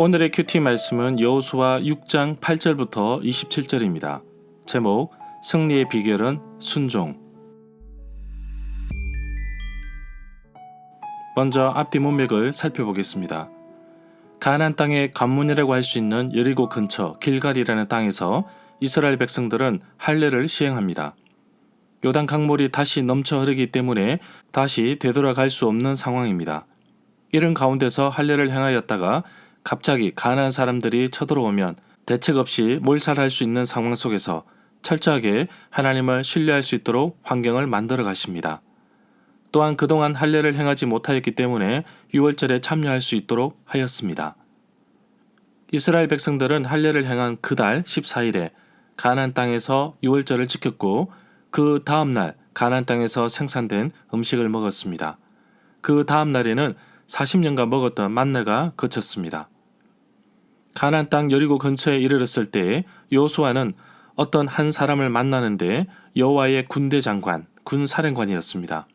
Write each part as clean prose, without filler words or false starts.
오늘의 큐티 말씀은 여호수아 6장 8절부터 27절입니다. 제목 승리의 비결은 순종. 먼저 앞뒤 문맥을 살펴보겠습니다. 가나안 땅의 관문이라고 할 수 있는 여리고 근처 길갈이라는 땅에서 이스라엘 백성들은 할례를 시행합니다. 요단 강물이 다시 넘쳐 흐르기 때문에 다시 되돌아갈 수 없는 상황입니다. 이런 가운데서 할례를 행하였다가 갑자기 가나안 사람들이 쳐들어오면 대책 없이 몰살할 수 있는 상황 속에서 철저하게 하나님을 신뢰할 수 있도록 환경을 만들어 가십니다. 또한 그동안 할례를 행하지 못하였기 때문에 유월절에 참여할 수 있도록 하였습니다. 이스라엘 백성들은 할례를 행한 그달 14일에 가나안 땅에서 유월절을 지켰고 그 다음 날 가나안 땅에서 생산된 음식을 먹었습니다. 그 다음 날에는 40년간 먹었던 만나가 그쳤습니다. 가나안 땅 여리고 근처에 이르렀을 때 여호수아는 어떤 한 사람을 만나는데 여호와의 군대 장관, 군사령관이었습니다.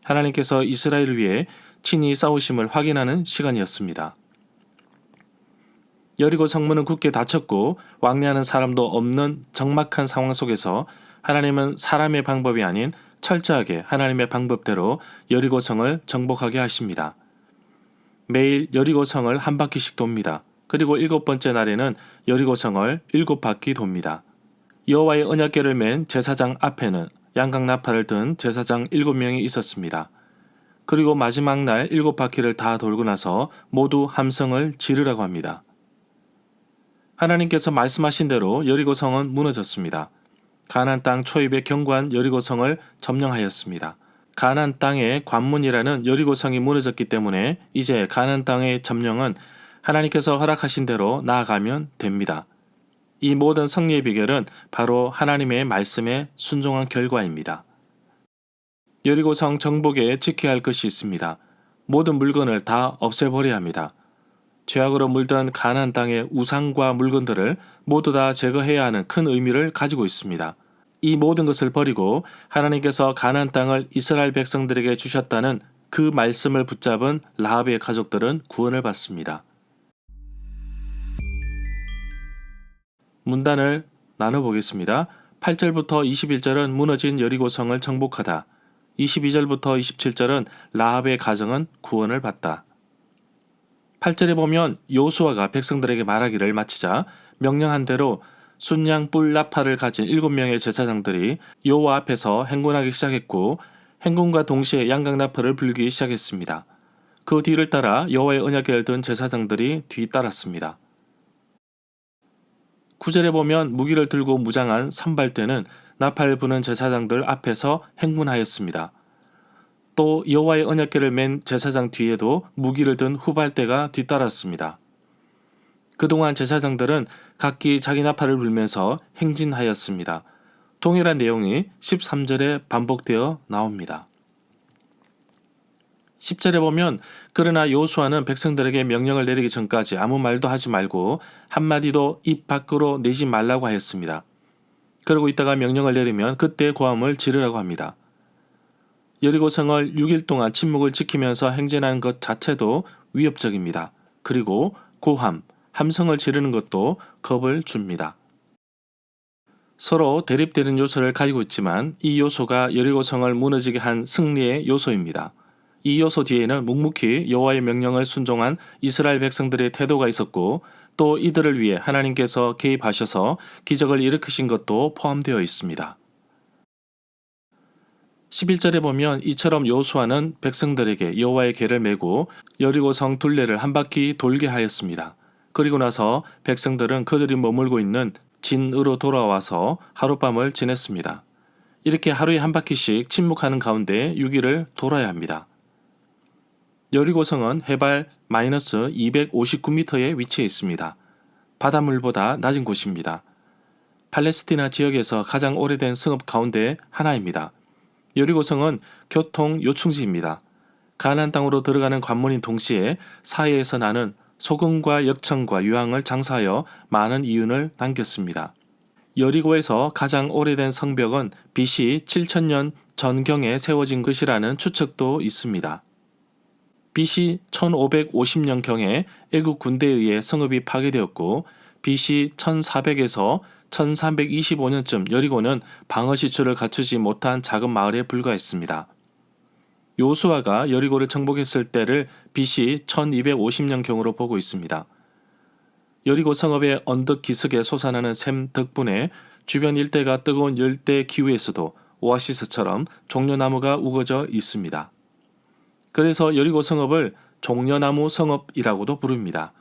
하나님께서 이스라엘을 위해 친히 싸우심을 확인하는 시간이었습니다. 여리고 성문은 굳게 닫혔고 왕래하는 사람도 없는 적막한 상황 속에서 하나님은 사람의 방법이 아닌 철저하게 하나님의 방법대로 여리고 성을 정복하게 하십니다. 매일 여리고 성을 한 바퀴씩 돕니다. 그리고 7번째 날에는 여리고 성을 7바퀴 돕니다. 여호와의 언약궤를 맨 제사장 앞에는 양각나팔을 든 제사장 7명이 있었습니다. 그리고 마지막 날 7바퀴를 다 돌고 나서 모두 함성을 지르라고 합니다. 하나님께서 말씀하신 대로 여리고 성은 무너졌습니다. 가나안 땅 초입의 견고한 여리고 성을 점령하였습니다. 가나안 땅의 관문이라는 여리고 성이 무너졌기 때문에 이제 가나안 땅의 점령은 하나님께서 허락하신 대로 나아가면 됩니다. 이 모든 승리의 비결은 바로 하나님의 말씀에 순종한 결과입니다. 여리고 성 정복에 지켜야 할 것이 있습니다. 모든 물건을 다 없애버려야 합니다. 죄악으로 물든 가나안 땅의 우상과 물건들을 모두 다 제거해야 하는 큰 의미를 가지고 있습니다. 이 모든 것을 버리고 하나님께서 가나안 땅을 이스라엘 백성들에게 주셨다는 그 말씀을 붙잡은 라합의 가족들은 구원을 받습니다. 문단을 나눠보겠습니다. 8절부터 21절은 무너진 여리고 성을 정복하다. 22절부터 27절은 라합의 가정은 구원을 받다. 8절에 보면 여호수아가 백성들에게 말하기를 마치자 명령한 대로 순양 뿔 나팔을 가진 7명의 제사장들이 여호와 앞에서 행군하기 시작했고 행군과 동시에 양각나팔을 불기 시작했습니다. 그 뒤를 따라 여호와의 언약궤를 든 제사장들이 뒤따랐습니다. 9절에 보면 무기를 들고 무장한 선발대는 나팔 부는 제사장들 앞에서 행군하였습니다. 또 여호와의 언약궤를 맨 제사장 뒤에도 무기를 든 후발대가 뒤따랐습니다. 그동안 제사장들은 각기 자기 나팔을 불면서 행진하였습니다. 동일한 내용이 13절에 반복되어 나옵니다. 10절에 보면 그러나 여호수아는 백성들에게 명령을 내리기 전까지 아무 말도 하지 말고 한마디도 입 밖으로 내지 말라고 하였습니다. 그러고 있다가 명령을 내리면 그때 고함을 지르라고 합니다. 여리고 성을 6일 동안 침묵을 지키면서 행진하는 것 자체도 위협적입니다. 그리고 고함, 함성을 지르는 것도 겁을 줍니다. 서로 대립되는 요소를 가지고 있지만 이 요소가 여리고 성을 무너지게 한 승리의 요소입니다. 이 요소 뒤에는 묵묵히 여호와의 명령을 순종한 이스라엘 백성들의 태도가 있었고 또 이들을 위해 하나님께서 개입하셔서 기적을 일으키신 것도 포함되어 있습니다. 11절에 보면 이처럼 여호수아는 백성들에게 여호와의 궤를 메고 여리고 성 둘레를 한 바퀴 돌게 하였습니다. 그리고 나서 백성들은 그들이 머물고 있는 진으로 돌아와서 하룻밤을 지냈습니다. 이렇게 하루에 한 바퀴씩 침묵하는 가운데 6일을 돌아야 합니다. 여리고 성은 해발 마이너스 259m에 위치해 있습니다. 바닷물보다 낮은 곳입니다. 팔레스티나 지역에서 가장 오래된 성읍 가운데 하나입니다. 여리고 성은 교통 요충지입니다. 가나안 땅으로 들어가는 관문인 동시에 사해에서 나는 소금과 역청과 유황을 장사하여 많은 이윤을 남겼습니다. 여리고에서 가장 오래된 성벽은 BC 7000년 전경에 세워진 것이라는 추측도 있습니다. BC 1550년경에 애국 군대에 의해 성읍이 파괴되었고 BC 1400에서 1325년쯤 여리고는 방어 시설을 갖추지 못한 작은 마을에 불과했습니다. 요수아가 여리고를 정복했을 때를 BC 1250년경으로 보고 있습니다. 여리고 성읍의 언덕 기슭에 솟아나는 샘 덕분에 주변 일대가 뜨거운 열대 기후에서도 오아시스처럼 종려나무가 우거져 있습니다. 그래서 여리고 성읍을 종려나무 성읍이라고도 부릅니다.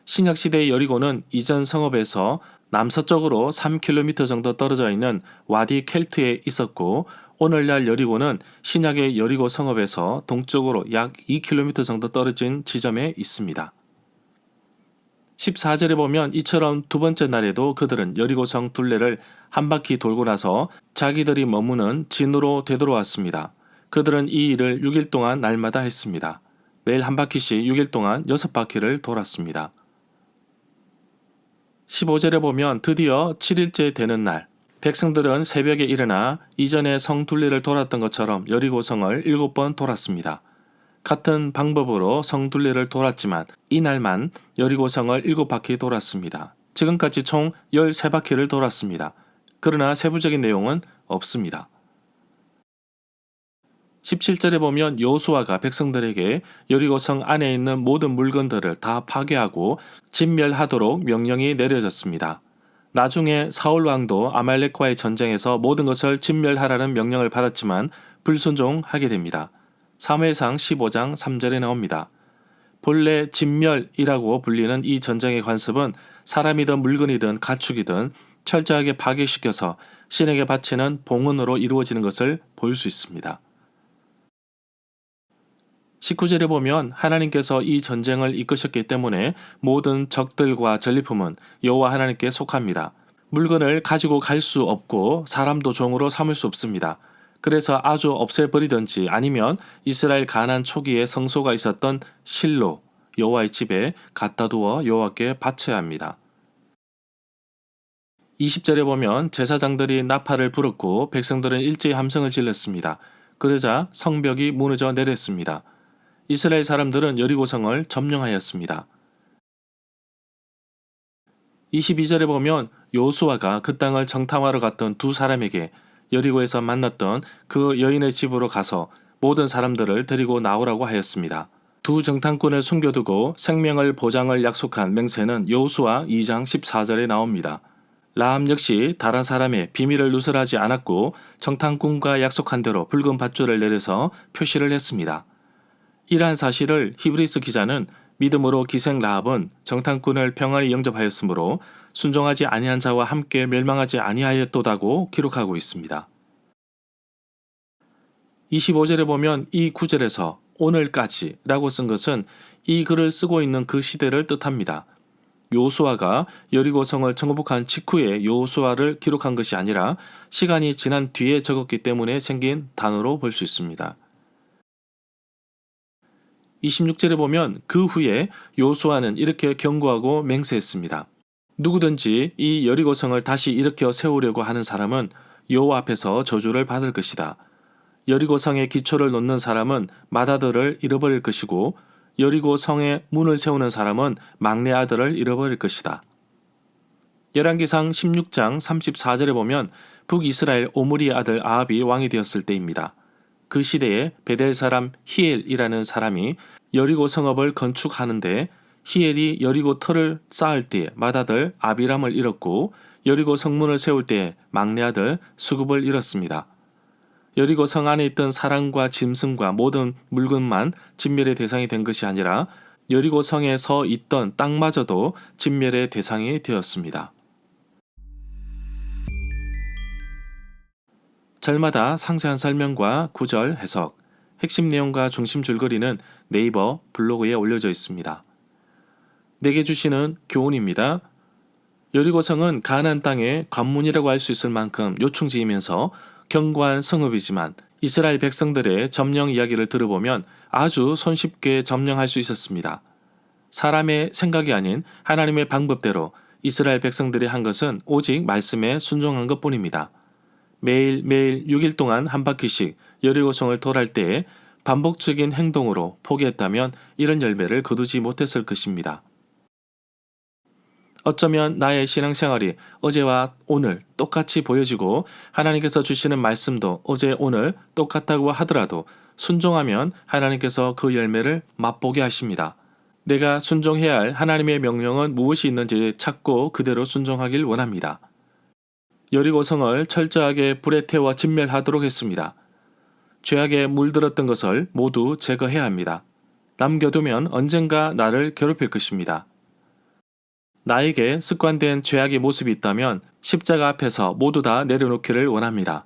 신약시대의 여리고는 이전 성읍에서 남서쪽으로 3km 정도 떨어져 있는 와디 켈트에 있었고 오늘날 여리고는 신약의 여리고 성읍에서 동쪽으로 약 2km 정도 떨어진 지점에 있습니다. 14절에 보면 이처럼 두 번째 날에도 그들은 여리고성 둘레를 한 바퀴 돌고 나서 자기들이 머무는 진으로 되돌아왔습니다. 그들은 이 일을 6일 동안 날마다 했습니다. 매일 한 바퀴씩 6일 동안 6바퀴를 돌았습니다. 15절에 보면 드디어 7일째 되는 날, 백성들은 새벽에 일어나 이전에 성 둘레를 돌았던 것처럼 여리고성을 7번 돌았습니다. 같은 방법으로 성 둘레를 돌았지만 이날만 여리고성을 7바퀴 돌았습니다. 지금까지 총 13바퀴를 돌았습니다. 그러나 세부적인 내용은 없습니다. 17절에 보면 여호수아가 백성들에게 여리고성 안에 있는 모든 물건들을 다 파괴하고 진멸하도록 명령이 내려졌습니다. 나중에 사울 왕도 아말렉과의 전쟁에서 모든 것을 진멸하라는 명령을 받았지만 불순종하게 됩니다. 사무엘상 15장 3절에 나옵니다. 본래 진멸이라고 불리는 이 전쟁의 관습은 사람이든 물건이든 가축이든 철저하게 파괴시켜서 신에게 바치는 봉헌으로 이루어지는 것을 볼 수 있습니다. 19절에 보면 하나님께서 이 전쟁을 이끄셨기 때문에 모든 적들과 전리품은 여호와 하나님께 속합니다. 물건을 가지고 갈 수 없고 사람도 종으로 삼을 수 없습니다. 그래서 아주 없애버리든지 아니면 이스라엘 가나안 초기에 성소가 있었던 실로 여호와의 집에 갖다 두어 여호와께 바쳐야 합니다. 20절에 보면 제사장들이 나팔을 불었고 백성들은 일제히 함성을 질렀습니다. 그러자 성벽이 무너져 내렸습니다. 이스라엘 사람들은 여리고성을 점령하였습니다. 22절에 보면 여호수아가 그 땅을 정탐하러 갔던 두 사람에게 여리고에서 만났던 그 여인의 집으로 가서 모든 사람들을 데리고 나오라고 하였습니다. 두 정탐꾼을 숨겨두고 생명을 보장을 약속한 맹세는 여호수아 2장 14절에 나옵니다. 라합 역시 다른 사람의 비밀을 누설하지 않았고 정탐꾼과 약속한 대로 붉은 밧줄을 내려서 표시를 했습니다. 이러한 사실을 히브리서 기자는 믿음으로 기생 라합은 정탐꾼을 평안히 영접하였으므로 순종하지 아니한 자와 함께 멸망하지 아니하였도다고 기록하고 있습니다. 25절에 보면 이 구절에서 오늘까지 라고 쓴 것은 이 글을 쓰고 있는 그 시대를 뜻합니다. 여호수아가 여리고성을 정복한 직후에 여호수아를 기록한 것이 아니라 시간이 지난 뒤에 적었기 때문에 생긴 단어로 볼 수 있습니다. 26절에 보면 그 후에 여호수아는 이렇게 경고하고 맹세했습니다. 누구든지 이 여리고성을 다시 일으켜 세우려고 하는 사람은 여호와 앞에서 저주를 받을 것이다. 여리고성의 기초를 놓는 사람은 맏아들을 잃어버릴 것이고 여리고성의 문을 세우는 사람은 막내 아들을 잃어버릴 것이다. 열왕기상 16장 34절에 보면 북이스라엘 오므리의 아들 아합이 왕이 되었을 때입니다. 그 시대에 베델 사람 히엘이라는 사람이 여리고 성읍을 건축하는데 히엘이 여리고 터를 쌓을 때 맏아들 아비람을 잃었고 여리고 성문을 세울 때 막내 아들 수굽을 잃었습니다. 여리고 성 안에 있던 사람과 짐승과 모든 물건만 진멸의 대상이 된 것이 아니라 여리고 성에 서 있던 땅마저도 진멸의 대상이 되었습니다. 절마다 상세한 설명과 구절 해석, 핵심 내용과 중심 줄거리는 네이버 블로그에 올려져 있습니다. 내게 주시는 교훈입니다. 여리고성은 가나안 땅의 관문이라고 할 수 있을 만큼 요충지이면서 견고한 성읍이지만 이스라엘 백성들의 점령 이야기를 들어보면 아주 손쉽게 점령할 수 있었습니다. 사람의 생각이 아닌 하나님의 방법대로 이스라엘 백성들이 한 것은 오직 말씀에 순종한 것뿐입니다. 매일매일 6일 동안 한 바퀴씩 여리고성을 돌할 때에 반복적인 행동으로 포기했다면 이런 열매를 거두지 못했을 것입니다. 어쩌면 나의 신앙생활이 어제와 오늘 똑같이 보여지고 하나님께서 주시는 말씀도 어제 오늘 똑같다고 하더라도 순종하면 하나님께서 그 열매를 맛보게 하십니다. 내가 순종해야 할 하나님의 명령은 무엇이 있는지 찾고 그대로 순종하길 원합니다. 여리고성을 철저하게 불에 태워 진멸하도록 했습니다. 죄악에 물들었던 것을 모두 제거해야 합니다. 남겨두면 언젠가 나를 괴롭힐 것입니다. 나에게 습관된 죄악의 모습이 있다면 십자가 앞에서 모두 다 내려놓기를 원합니다.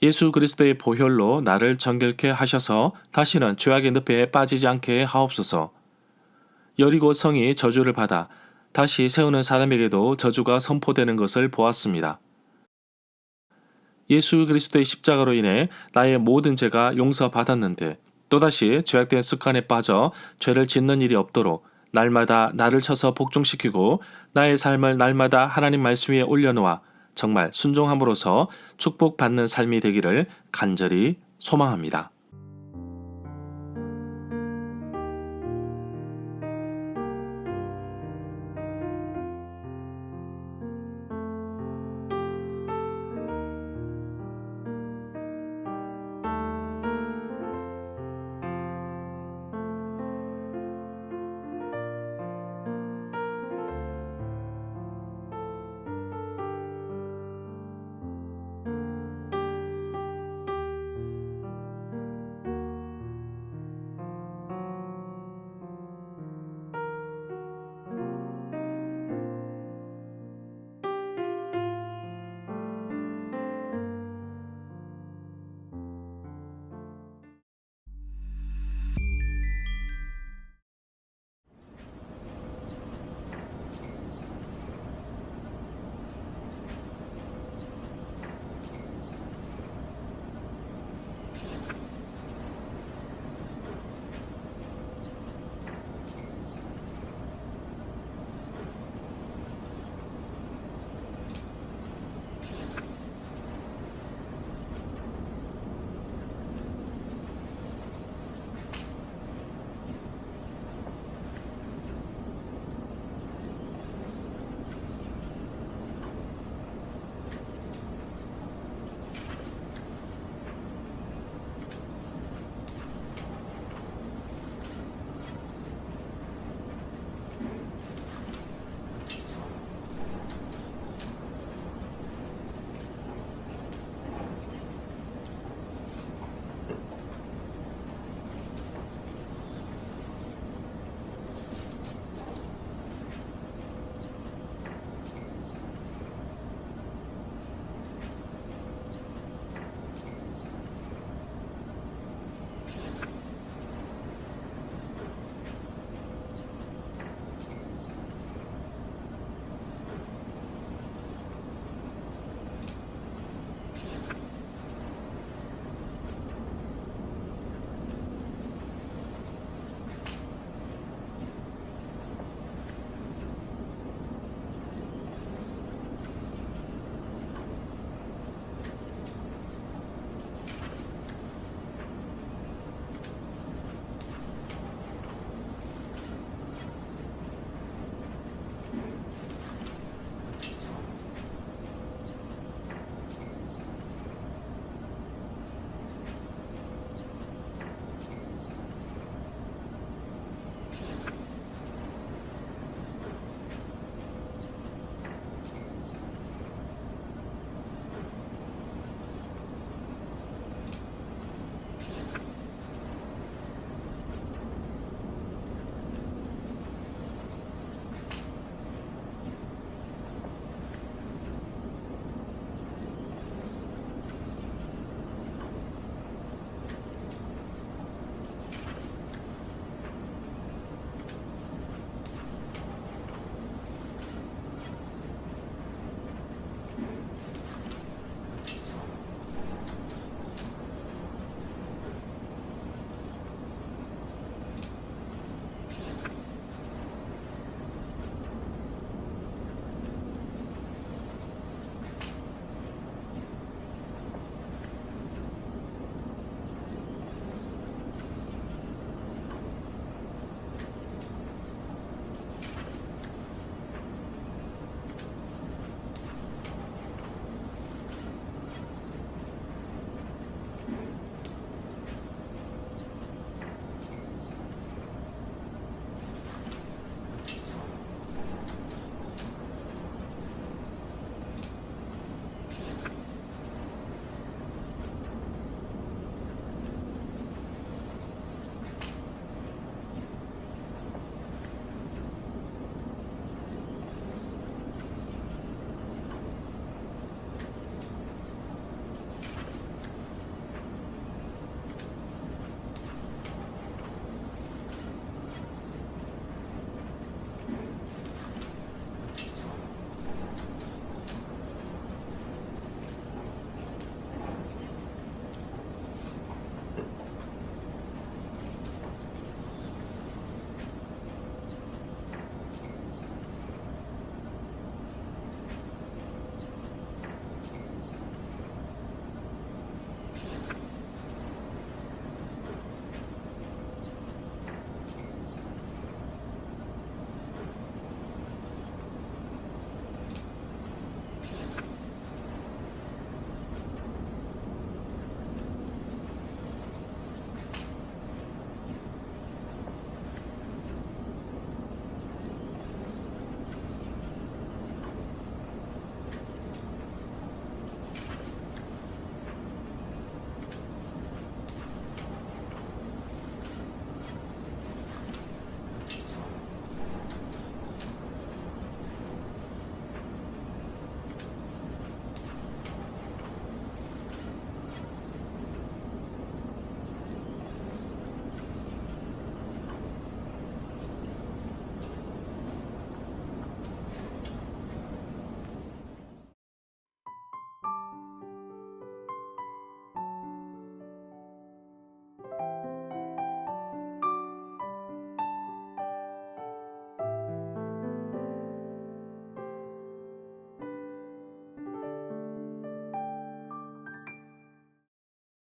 예수 그리스도의 보혈로 나를 정결케 하셔서 다시는 죄악의 늪에 빠지지 않게 하옵소서. 여리고 성이 저주를 받아 다시 세우는 사람에게도 저주가 선포되는 것을 보았습니다. 예수 그리스도의 십자가로 인해 나의 모든 죄가 용서받았는데 또다시 죄악된 습관에 빠져 죄를 짓는 일이 없도록 날마다 나를 쳐서 복종시키고 나의 삶을 날마다 하나님 말씀 위에 올려놓아 정말 순종함으로써 축복받는 삶이 되기를 간절히 소망합니다.